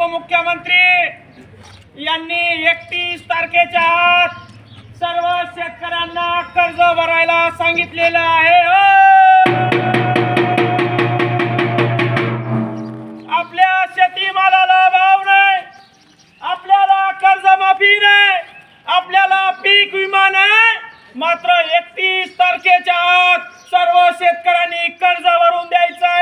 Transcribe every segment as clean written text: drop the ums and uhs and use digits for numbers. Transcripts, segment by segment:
उपमुख्यमंत्री यांनी 31 तारखेच्या आत सर्व शेतकऱ्यांना कर्ज भरायला सांगितलेलं आहे। आपल्या शेतीमालाला भाव नाही, आपल्याला कर्जमाफी नाही, आपल्याला पीक विमा नाही, मात्र 31 तारखेच्या आत सर्व शेतकऱ्यांनी कर्ज भरून द्यायचं आहे।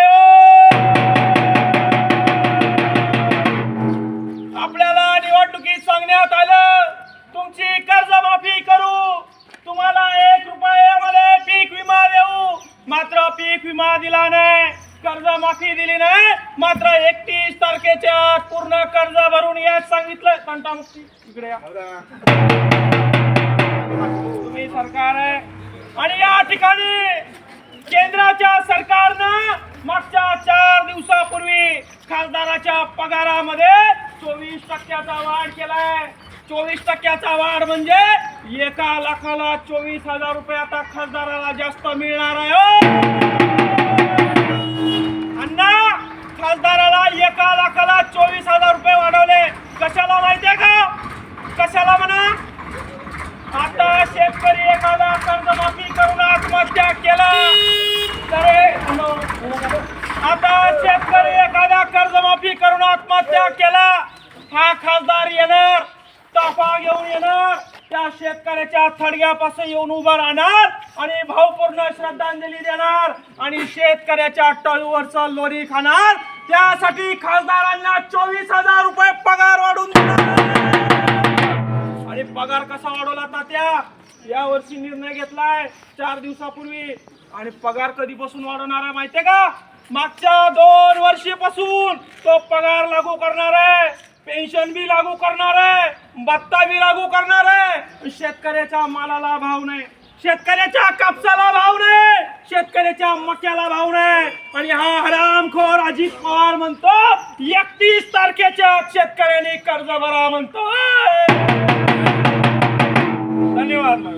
आपल्याला निवडणुकीत सांगण्यात आलं तुमची कर्जमाफी करू, तुम्हाला 1 रुपयामध्ये पीक विमा देऊ, मात्र पीक विमा दिला नाही, कर्जमाफी दिली नाही, मात्र 31 तारखेच्या आत पूर्ण कर्ज भरून याच सांगितलं। तंटामुक्ती इकडे या, तुम्ही सरकार आहे आणि या ठिकाणी केंद्राच्या सरकारनं मागच्या 4 दिवसापूर्वी खासदाराच्या पगारामध्ये 24% वाढ केलाय। 24% वाढ म्हणजे 1 लाखाला 24,000 रुपये आता खासदाराला जास्त मिळणार आहे। अण्णा, खासदाराला 1 लाखाला 24,000 रुपये वाढवले, कशाला माहितीये का? कशाला म्हणा? आता शेतकरी एखादा कर्जमाफी करून आत्महत्या केला तर आता शेतकरी एखादा कर्जमाफी करून आत्महत्या केला, हा खासदार येणार, ताफा घेऊन येणार, त्या शेतकऱ्याच्या थडग्यापासून येऊन उभं राहणार आणि भावपूर्ण श्रद्धांजली देणार आणि शेतकऱ्याच्या टळूवरचं लोणी खाणार। त्यासाठी खासदारांना 24,000 रुपये पगार वाढवून देणार। आणि पगार कसा वाढवला तात्या? या वर्षी निर्णय घेतलाय 4 दिवसापूर्वी, आणि पगार कधीपासून वाढवणार आहे माहितीये का? मागच्या 2 वर्षापासून तो पगार लागू करणार आहे, पेन्शन बी लागू करणार आहे, भत्ता बी लागू करणार आहे। शेतकऱ्याच्या मालाला भाव नाही, शेतकऱ्याच्या कापसाला भाव नाही, शेतकऱ्याच्या मक्याला भाव नाही, आणि हा हरामखोर अजित पवार म्हणतो 31 तारखेच्या शेतकऱ्यांनी कर्ज भरा म्हणतो। धन्यवाद।